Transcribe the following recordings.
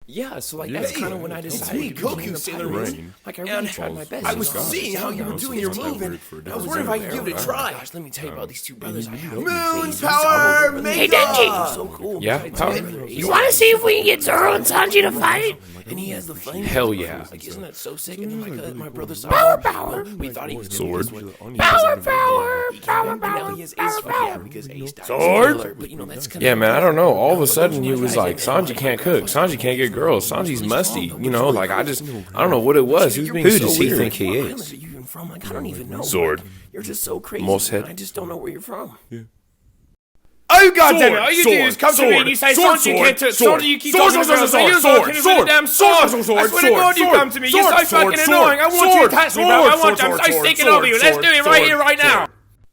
Yeah, so like that's kind of when I decided me, to Goku, become a Sailor pilot. Moon. Like I really tried my best. I was you know? seeing how you were doing your move, and I was wondering if I could give it a try. Gosh, let me tell you about these two brothers I have. Moon power Hey, Denji! makeup. So cool. Yeah, Besides power. everything, You want to see if we can get Zoro and Sanji to fight? And he has the flame. Hell yeah. Like, isn't that so sick? And then my brother saw Power. We thought he was Sword. Power. And now he has Ace Fire because Ace died. Sword? But you know that's kind Yeah, man, I don't know. All of a sudden, he was like, Sanji can't cook. Sanji can't get girls. Sanji's musty. You know, like, I don't know what it was. He was being Who so does he weird. think he What island is? are you even from? Like, I don't even know. Sword. You're just so crazy. Most man. head. I just don't know where you're from. Oh goddamn it! All you do is come to me and you say, Sanji can't cook. Sanji, you keep talking to girls. You talking to the damn sword. I swear to God, you come to me. You're so fucking annoying. I want you to touch me, bro. I'm so sticking over you. Let's do it right here, right now.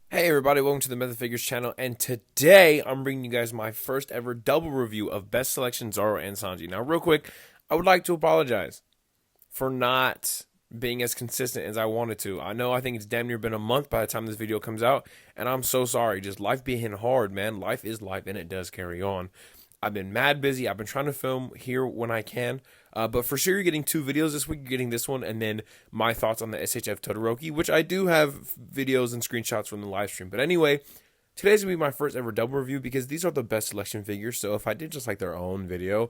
Hey everybody, welcome to the MethodFigures channel, and today I'm bringing you guys my first ever double review of Best Selection Zoro and Sanji. Now real quick, I would like to apologize for not being as consistent as I wanted to. I think it's damn near been a month by the time this video comes out, and I'm so sorry. Just life being hard, man. Life is life, and it does carry on. I've been mad busy. I've been trying to film here when I can. But for sure, you're getting 2 videos this week. You're getting this one, and then my thoughts on the SHF Todoroki, which I do have videos and screenshots from the live stream. But anyway, today's going to be my first ever double review because these are the best selection figures. So if I did just like their own video,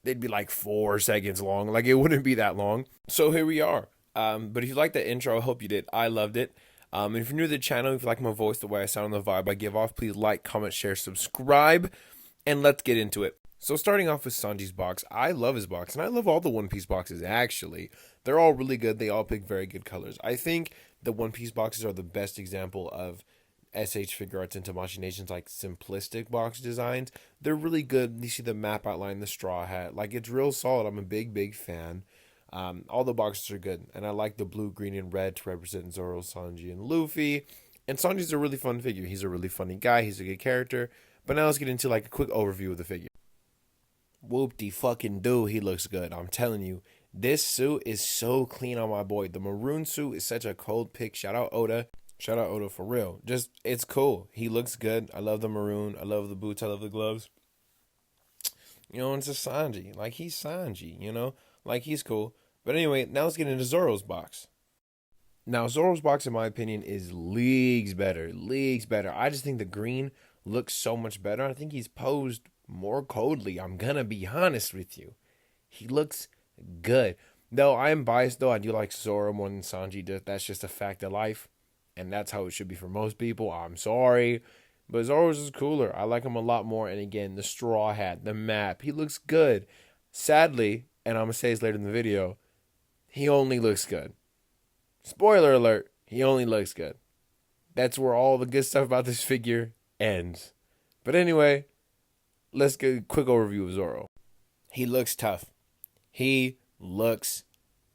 they'd be like 4 seconds long. Like, it wouldn't be that long. So here we are. But if you liked that intro, I hope you did. I loved it. And if you're new to the channel, if you like my voice, the way I sound, and the vibe I give off, please like, comment, share, subscribe, and let's get into it. So starting off with Sanji's box, I love his box, and I love all the One Piece boxes, actually. They're all really good. They all pick very good colors. I think the One Piece boxes are the best example of SH Figure Arts and Tamashii Nation's, like, simplistic box designs. They're really good. You see the map outline, the straw hat. Like, it's real solid. I'm a big fan. All the boxes are good, and I like the blue, green, and red to represent Zoro, Sanji, and Luffy. And Sanji's a really fun figure. He's a really funny guy. He's a good character. But now let's get into, like, a quick overview of the figure. Whoop-de-fucking-do, he looks good. I'm telling you, this suit is so clean on my boy. The maroon suit is such a cold pick. Shout out Oda. Shout out Oda for real. Just, it's cool. He looks good. I love the maroon. I love the boots. I love the gloves. You know, it's a Sanji. Like, he's Sanji, you know? Like, he's cool. But anyway, now let's get into Zoro's box. Now, Zoro's box, in my opinion, is leagues better. Leagues better. I just think the green looks so much better. I think he's posed more coldly. I'm gonna be honest with you. He looks good. Though I am biased, though. I do like Zoro more than Sanji. That's just a fact of life. And that's how it should be for most people. I'm sorry. But Zoro's is cooler. I like him a lot more. And again, the straw hat, the map. He looks good. Sadly, and I'm gonna say this later in the video, he only looks good. Spoiler alert, he only looks good. That's where all the good stuff about this figure ends. But anyway, let's get a quick overview of Zoro. He looks tough. He looks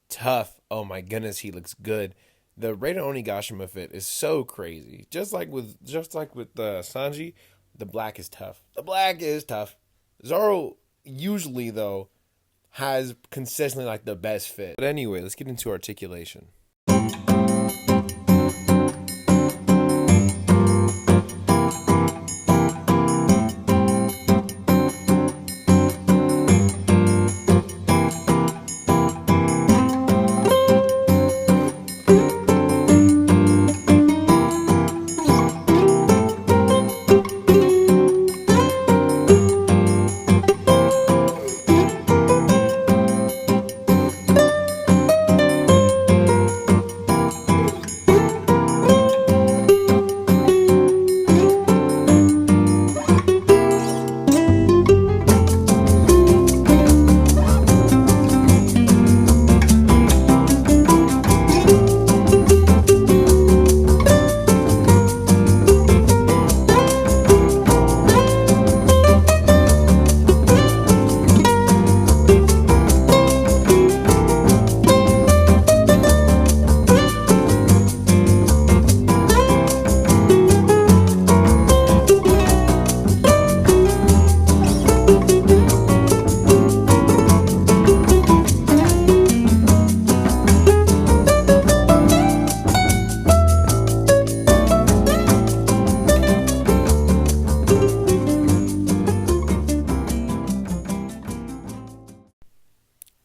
tough. Oh my goodness, he looks good. The Raiden Onigashima fit is so crazy. Just like with Sanji, the black is tough. The black is tough. Zoro usually, though, has consistently like the best fit. But anyway, let's get into articulation.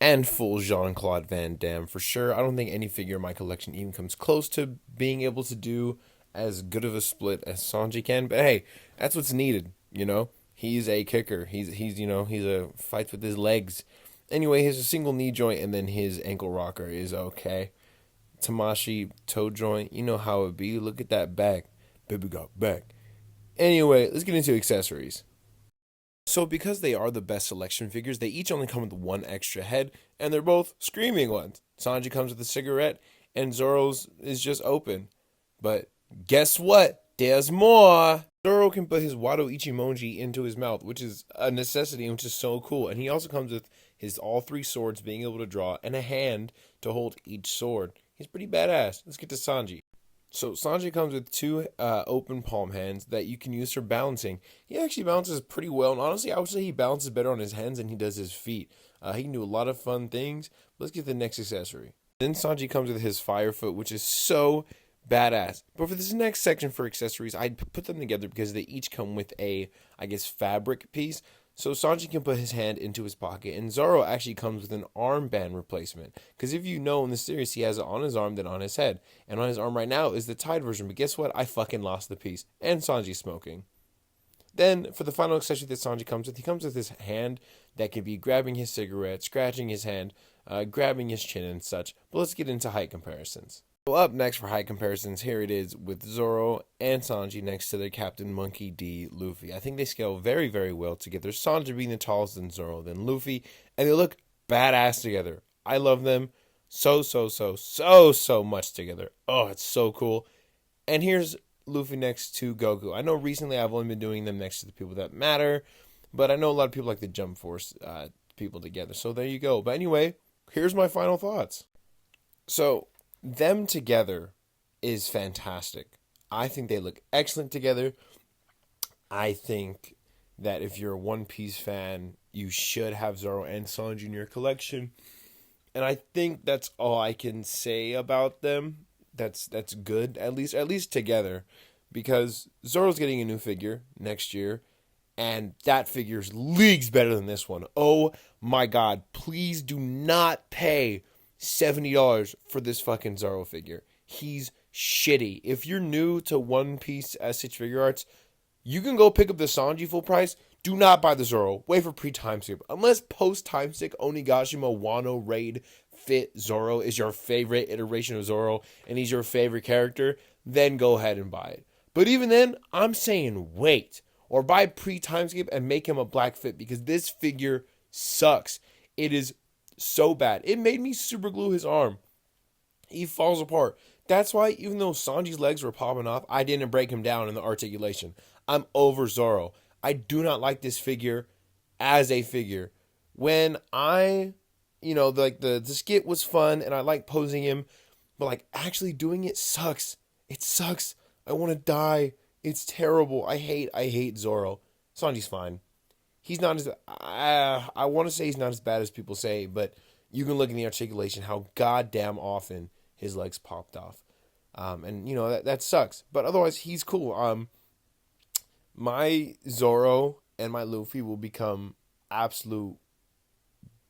and full Jean-Claude Van Damme for sure. I don't think any figure in my collection even comes close to being able to do as good of a split as Sanji can. But hey, that's what's needed, you know? He's a kicker. He's a fights with his legs. Anyway, he has a single knee joint, and then his ankle rocker is okay. Tamashi toe joint, you know how it be. Look at that back. Baby got back. Anyway, let's get into accessories. So because they are the best selection figures, they each only come with one extra head, and they're both screaming ones. Sanji comes with a cigarette, and Zoro's is just open. But guess what? There's more! Zoro can put his Wado Ichimonji into his mouth, which is a necessity, which is so cool. And he also comes with his all three swords being able to draw, and a hand to hold each sword. He's pretty badass. Let's get to Sanji. So Sanji comes with two open palm hands that you can use for balancing. He actually balances pretty well, and honestly, I would say he balances better on his hands than he does his feet. He can do a lot of fun things. Let's get the next accessory. Then Sanji comes with his fire foot, which is so badass. But for this next section for accessories, I'd put them together because they each come with a, I guess, fabric piece. So Sanji can put his hand into his pocket, and Zoro actually comes with an armband replacement. Because if you know in the series, he has it on his arm than on his head. And on his arm right now is the tied version. But guess what? I fucking lost the piece. And Sanji's smoking. Then, for the final accessory that Sanji comes with, he comes with his hand that can be grabbing his cigarette, scratching his hand, grabbing his chin and such. But let's get into height comparisons. So up next for height comparisons, here it is with Zoro and Sanji next to their Captain Monkey D. Luffy. I think they scale very, very well together. Sanji being the tallest, than Zoro, then Luffy, and they look badass together. I love them so much together. Oh, it's so cool. And here's Luffy next to Goku. I know recently I've only been doing them next to the people that matter, but I know a lot of people like the Jump Force people together. So there you go. But anyway, here's my final thoughts. So them together is fantastic. I think they look excellent together. I think that if you're a One Piece fan, you should have Zoro and Sanji in your collection. And I think that's all I can say about them. That's good, at least together. Because Zoro's getting a new figure next year, and that figure's leagues better than this one. Oh my god, please do not pay $70 for this fucking Zoro figure. He's shitty. If you're new to One Piece SH Figure Arts, you can go pick up the Sanji full price. Do not buy the Zoro. Wait for pre-time skip. Unless post-time skip Onigashima Wano Raid Fit Zoro is your favorite iteration of Zoro and he's your favorite character, then go ahead and buy it. But even then, I'm saying wait. Or buy pre-time skip and make him a black fit because this figure sucks. It is so bad. It made me super glue his arm. He falls apart. That's why even though Sanji's legs were popping off, I didn't break him down in the articulation. I'm over Zoro. I do not like this figure as a figure. When the skit was fun and I like posing him, but like actually doing it sucks. It sucks. I want to die. It's terrible. I hate Zoro. Sanji's fine. He's not as, I want to say he's not as bad as people say, but you can look in the articulation how goddamn often his legs popped off. And, that sucks. But otherwise, he's cool. My Zoro and my Luffy will become absolute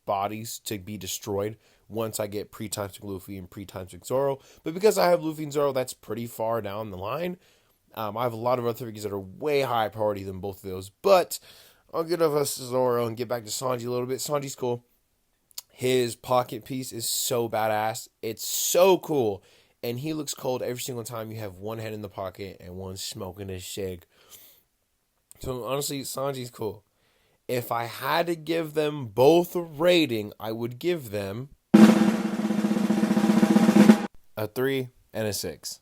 bodies to be destroyed once I get pre-time skip Luffy and pre-time skip Zoro. But because I have Luffy and Zoro, that's pretty far down the line. I have a lot of other figures that are way higher priority than both of those. But I'll get off of Zoro and get back to Sanji a little bit. Sanji's cool. His pocket piece is so badass. It's so cool. And he looks cold every single time you have one hand in the pocket and one smoking a cig. So honestly, Sanji's cool. If I had to give them both a rating, I would give them a 3 and a 6.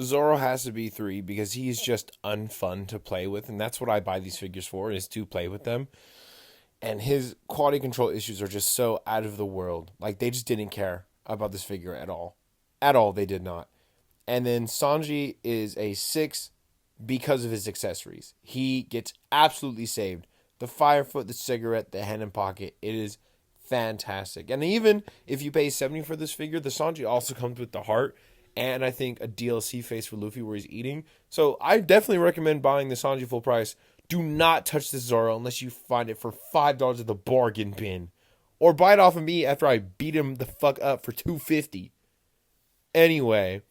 Zoro has to be 3 because he's just unfun to play with, and that's what I buy these figures for, is to play with them. And his quality control issues are just so out of the world. Like, they just didn't care about this figure at all. At all, they did not. And then Sanji is a 6 because of his accessories. He gets absolutely saved. The fire foot, the cigarette, the hand and pocket, it is fantastic. And even if you pay $70 for this figure, the Sanji also comes with the heart, and I think a DLC face for Luffy where he's eating. So I definitely recommend buying the Sanji full price. Do not touch this Zoro unless you find it for $5 at the bargain bin. Or buy it off of me after I beat him the fuck up for $2.50. Anyway,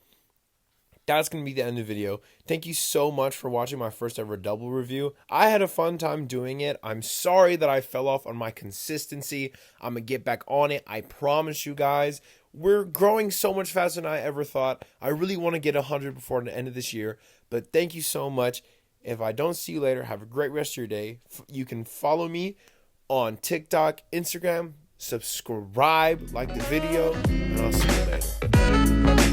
that's going to be the end of the video. Thank you so much for watching my first ever double review. I had a fun time doing it. I'm sorry that I fell off on my consistency. I'm going to get back on it. I promise you guys. We're growing so much faster than I ever thought. I really want to get 100 before the end of this year. But thank you so much. If I don't see you later, have a great rest of your day. You can follow me on TikTok, Instagram, subscribe, like the video, and I'll see you later.